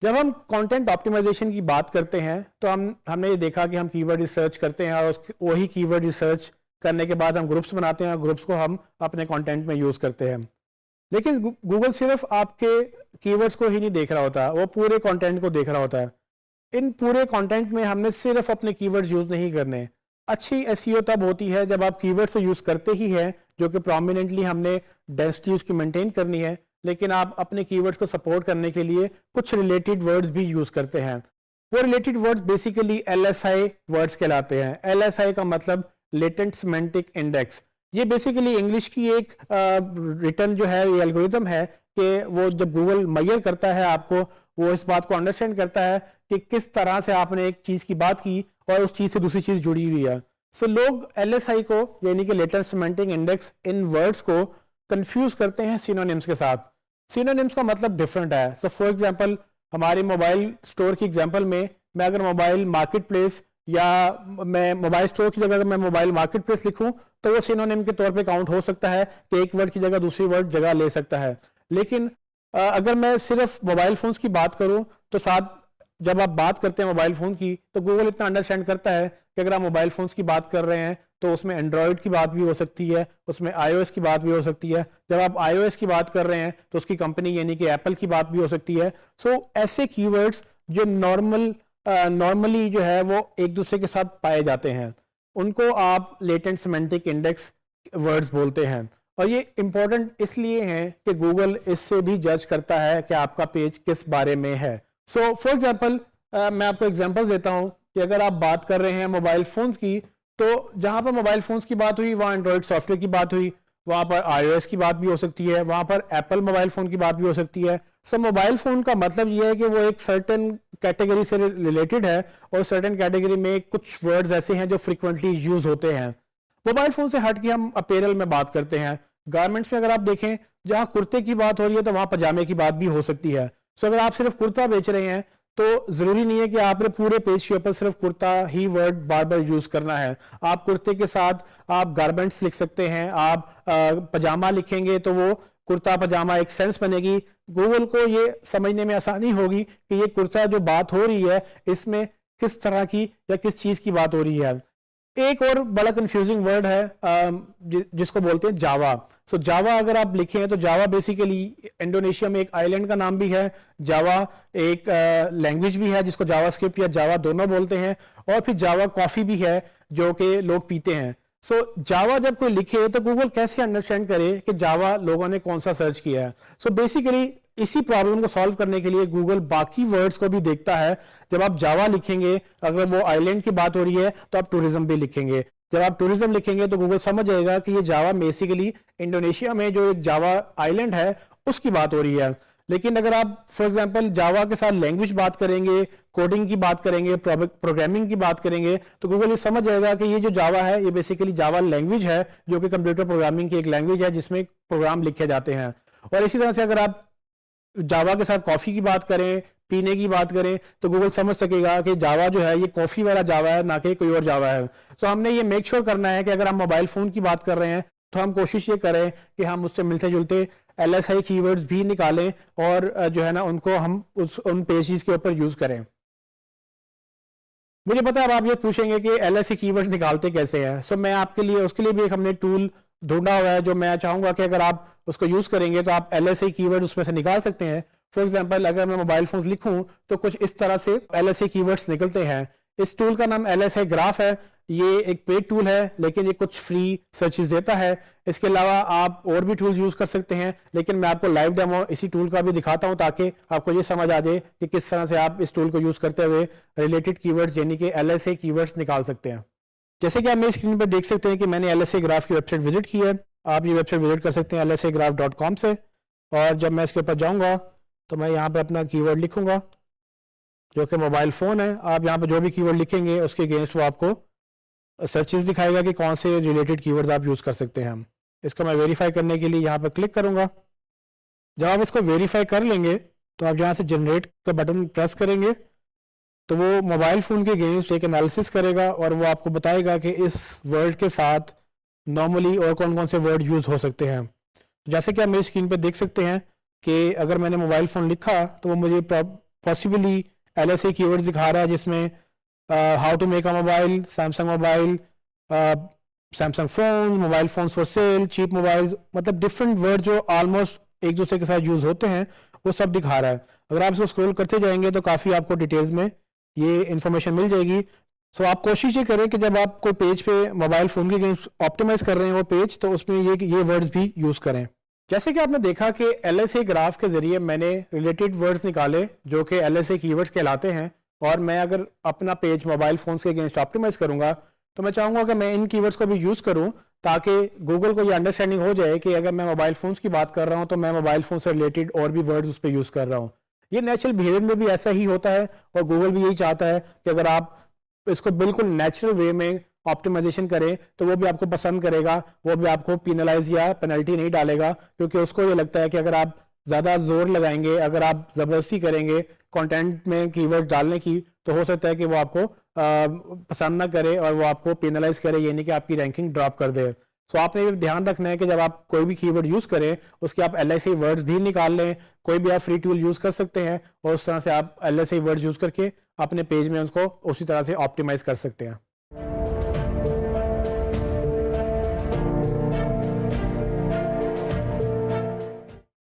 जब हम content optimisation की बात करते हैं तो हमने ये देखा कि हम कीवर्ड रिसर्च करते हैं और वही कीवर्ड रिसर्च करने के बाद हम ग्रुप्स बनाते हैं और ग्रुप्स को हम अपने कंटेंट में यूज़ करते हैं। लेकिन गूगल सिर्फ आपके कीवर्ड्स को ही नहीं देख रहा होता, वो पूरे कंटेंट को देख रहा होता है। इन पूरे कंटेंट में हमने सिर्फ अपने कीवर्ड्स यूज़ नहीं करने। अच्छी एसईओ तब होती है जब आप कीवर्ड्स से यूज़ करते ही हैं, जो कि प्रोमिनेंटली हमने डेंसिटी उसकी मेंटेन करनी है, लेकिन आप अपने कीवर्ड्स को सपोर्ट करने के लिए कुछ रिलेटेड वर्ड्स भी यूज़ करते हैं। वो related words basically LSI words कहलाते हैं। LSI का मतलब लेटेंट सिमेंटिक इंडेक्स। ये बेसिकली इंग्लिश की एक रिटर्न जो है, ये एल्गोरिथम है कि वो जब गूगल मेजर करता है आपको, वो इस बात को अंडरस्टैंड करता है कि किस तरह से आपने एक चीज़ की बात की और उस चीज़ से दूसरी चीज़ जुड़ी हुई है। सो लोग LSI को यानी कि लेटेंट सिमेंटिक इंडेक्स इन वर्ड्स को कंफ्यूज करते हैं सिनोनिम्स के साथ। सिनोनिम्स का मतलब डिफरेंट है। सो फॉर एग्जांपल हमारे मोबाइल स्टोर की एग्जांपल में मैं अगर मोबाइल मार्केट प्लेस या मैं मोबाइल स्टोर की जगह अगर मैं मोबाइल मार्केट प्लेस लिखूं तो वो सिनोनिम के तौर पे काउंट हो सकता है कि एक वर्ड की जगह दूसरी वर्ड जगह ले सकता है। लेकिन अगर मैं सिर्फ मोबाइल फोन्स की बात करूं तो साथ जब आप बात करते हैं मोबाइल फोन की तो गूगल इतना अंडरस्टैंड करता है कि अगर आप मोबाइल फोन्स की बात कर रहे हैं तो उसमें एंड्रॉयड की बात भी हो सकती है, उसमें iOS की बात भी हो सकती है। जब आप iOS की बात कर रहे हैं तो उसकी कंपनी यानी कि एप्पल की बात भी हो सकती है। सो ऐसे कीवर्ड्स जो नॉर्मली जो है वो एक दूसरे के साथ पाए जाते हैं, उनको आप लेटेंट सिमेंटिक इंडेक्स वर्ड्स बोलते हैं। और ये इंपॉर्टेंट इसलिए हैं कि गूगल इससे भी जज करता है कि आपका पेज किस बारे में है। सो फॉर एग्जांपल मैं आपको एग्जांपल देता हूं कि अगर आप बात कर रहे हैं मोबाइल फोन्स की, तो जहां पर मोबाइल फोन्स की बात हुई वहां एंड्रॉयड सॉफ्टवेयर की बात हुई, वहां पर iOS की बात भी हो सकती है, वहां पर एप्पल मोबाइल फोन की बात भी हो सकती है। सो मोबाइल फोन का मतलब ये है कि वो एक सर्टेन कैटेगरी से रिलेटेड है और सर्टेन कैटेगरी में कुछ वर्ड्स ऐसे हैं जो फ्रिक्वेंटली यूज होते हैं। मोबाइल फोन से हट के हम अपैरल में बात करते हैं। गारमेंट्स में अगर आप देखें, जहां कुर्ते की बात हो रही है तो वहां पजामे की बात भी हो सकती है। सो अगर आप सिर्फ कुर्ता बेच रहे हैं तो जरूरी नहीं है कि आपने पूरे पेज के ऊपर सिर्फ कुर्ता ही वर्ड बार बार यूज करना है। आप कुर्ते के साथ आप गारमेंट्स लिख सकते हैं, आप पजामा लिखेंगे तो वो कुर्ता पजामा एक सेंस बनेगी। गूगल को ये समझने में आसानी होगी कि ये कुर्ता जो बात हो रही है इसमें किस तरह की या किस चीज की बात हो रही है। एक और बड़ा कंफ्यूजिंग वर्ड है जिसको बोलते हैं जावा। सो जावा अगर आप लिखें तो जावा बेसिकली इंडोनेशिया में एक आइलैंड का नाम भी है। जावा एक लैंग्वेज भी है जिसको जावास्क्रिप्ट या जावा दोनों बोलते हैं, और फिर जावा कॉफी भी है जो कि लोग पीते हैं। सो जावा जब कोई लिखे तो गूगल कैसे अंडरस्टैंड करे कि जावा लोगों ने कौन सा सर्च किया है। सो बेसिकली इसी प्रॉब्लम को सॉल्व करने के लिए गूगल बाकी वर्ड्स को भी देखता है। जब आप जावा लिखेंगे, अगर वो आइलैंड की बात हो रही है तो आप टूरिज्म भी लिखेंगे। जब आप टूरिज्म लिखेंगे तो गूगल समझ जाएगा कि ये जावा बेसिकली इंडोनेशिया में जो जावा आइलैंड है उसकी बात हो रही है। लेकिन अगर आप फॉर एग्जांपल जावा के साथ लैंग्वेज बात करेंगे, कोडिंग की बात करेंगे, प्रोग्रामिंग की बात करेंगे, तो गूगल ये समझ जाएगा कि ये जो जावा है ये बेसिकली जावा लैंग्वेज है जो कि कंप्यूटर प्रोग्रामिंग की एक लैंग्वेज है जिसमें प्रोग्राम लिखे जाते हैं। और इसी तरह से अगर आप जावा के साथ कॉफी की बात करें, पीने की बात करें, तो गूगल समझ सकेगा कि जावा जो है ये कॉफी वाला जावा है, ना कि कोई और जावा है। सो हमने ये मेक श्योर करना है कि अगर हम मोबाइल फोन की बात कर रहे हैं तो हम कोशिश ये करें कि हम उससे मिलते जुलते LSI कीवर्ड्स भी निकालें और जो है ना उनको हम उन पेजेस के ऊपर यूज करें। मुझे पता है अब आप ये पूछेंगे कि LSI कीवर्ड्स निकालते कैसे हैं। सो मैं आपके लिए उसके लिए भी एक हमने टूल ढूंढा हुआ है जो मैं चाहूंगा कि अगर आप उसको यूज करेंगे तो आप LSI कीवर्ड उसमें से निकाल सकते हैं। फॉर एग्जांपल अगर मैं मोबाइल फोन लिखूं तो कुछ इस तरह से LSI कीवर्ड्स निकलते हैं। इस टूल का नाम LSI ग्राफ है। ये एक पेड टूल है लेकिन ये कुछ फ्री सर्चेस देता है। इसके अलावा आप और भी टूल्स यूज कर सकते हैं, लेकिन मैं आपको लाइव डेमो इसी टूल का भी दिखाता हूं ताकि आपको ये समझ आ जाए कि किस तरह से आप इस टूल को यूज करते हुए रिलेटेड कीवर्ड्स यानी कि LSI कीवर्ड्स निकाल सकते हैं। जैसे कि आप मेरी स्क्रीन पर देख सकते हैं कि मैंने LSI ग्राफ की वेबसाइट विजिट की है। आप ये वेबसाइट विजिट कर सकते हैं lsigraph.com से, और जब मैं इसके ऊपर जाऊंगा तो मैं यहाँ पे अपना कीवर्ड लिखूंगा जो कि मोबाइल फोन है। आप यहाँ पे जो भी कीवर्ड लिखेंगे उसके अगेंस्ट वो आपको सर्चेस दिखाएगा कि कौन से रिलेटेड कीवर्ड्स आप यूज कर सकते हैं। इसको मैं वेरीफाई करने के लिए यहाँ पे क्लिक करूंगा। जब आप इसको वेरीफाई कर लेंगे तो आप यहाँ से जनरेट का बटन प्रेस करेंगे तो वो मोबाइल फोन के अगेंस्ट एक एनालिसिस करेगा और वो आपको बताएगा कि इस वर्ड के साथ नॉर्मली और कौन कौन से वर्ड यूज हो सकते हैं। जैसे कि आप मेरी स्क्रीन पे देख सकते हैं कि अगर मैंने मोबाइल फोन लिखा तो वो मुझे पॉसिबली LSA कीवर्ड्स दिखा रहा है, जिसमें how to make a mobile, Samsung mobile, Samsung phone, mobile phones for sale, cheap mobiles, मतलब डिफरेंट वर्ड जो ऑलमोस्ट एक दूसरे के साथ यूज होते हैं वो सब दिखा रहा है। अगर आप इसको स्क्रॉल करते जाएंगे तो काफ़ी आपको डिटेल्स में ये इन्फॉर्मेशन मिल जाएगी। सो आप कोशिश ये करें कि जब आप कोई पेज पे मोबाइल फ़ोन के अगेंस्ट ऑप्टिमाइज कर रहे हैं वो पेज, तो उसमें ये वर्ड्स भी यूज़ करें। जैसे कि आपने देखा कि LSA ग्राफ के ज़रिए मैंने रिलेटेड वर्ड्स निकाले जो कि LSA कीवर्ड्स कहलाते हैं, और मैं अगर अपना पेज मोबाइल फ़ोन्स के अगेंस्ट ऑप्टिमाइज करूँगा तो मैं चाहूँगा कि मैं इन कीवर्ड्स को भी यूज़ करूँ ताकि गूगल को ये अंडरस्टैंडिंग हो जाए कि अगर मैं मोबाइल फ़ोन्स की बात कर रहा हूँ तो मैं मोबाइल फ़ोन से रिलेटेड और भी वर्ड्स उस पर यूज़ कर रहा हूँ। ये नेचुरल बिहेवियर में भी ऐसा ही होता है और गूगल भी यही चाहता है कि अगर आप इसको बिल्कुल नेचुरल वे में ऑप्टिमाइजेशन करें तो वो भी आपको पसंद करेगा, वो भी आपको पेनलाइज या पेनल्टी नहीं डालेगा, क्योंकि उसको ये लगता है कि अगर आप ज़्यादा जोर लगाएंगे, अगर आप ज़बरदस्ती करेंगे कंटेंट में कीवर्ड डालने की, तो हो सकता है कि वो आपको पसंद ना करे और वो आपको पेनलाइज करे, यानी कि आपकी रैंकिंग ड्रॉप कर दे। सो आपने ये ध्यान रखना है कि जब आप कोई भी कीवर्ड यूज़ करें उसके आप LSA वर्ड्स भी निकाल लें। कोई भी आप फ्री टूल यूज़ कर सकते हैं और उस तरह से आप LSA वर्ड्स यूज़ करके अपने पेज में उसको उसी तरह से ऑप्टिमाइज कर सकते हैं।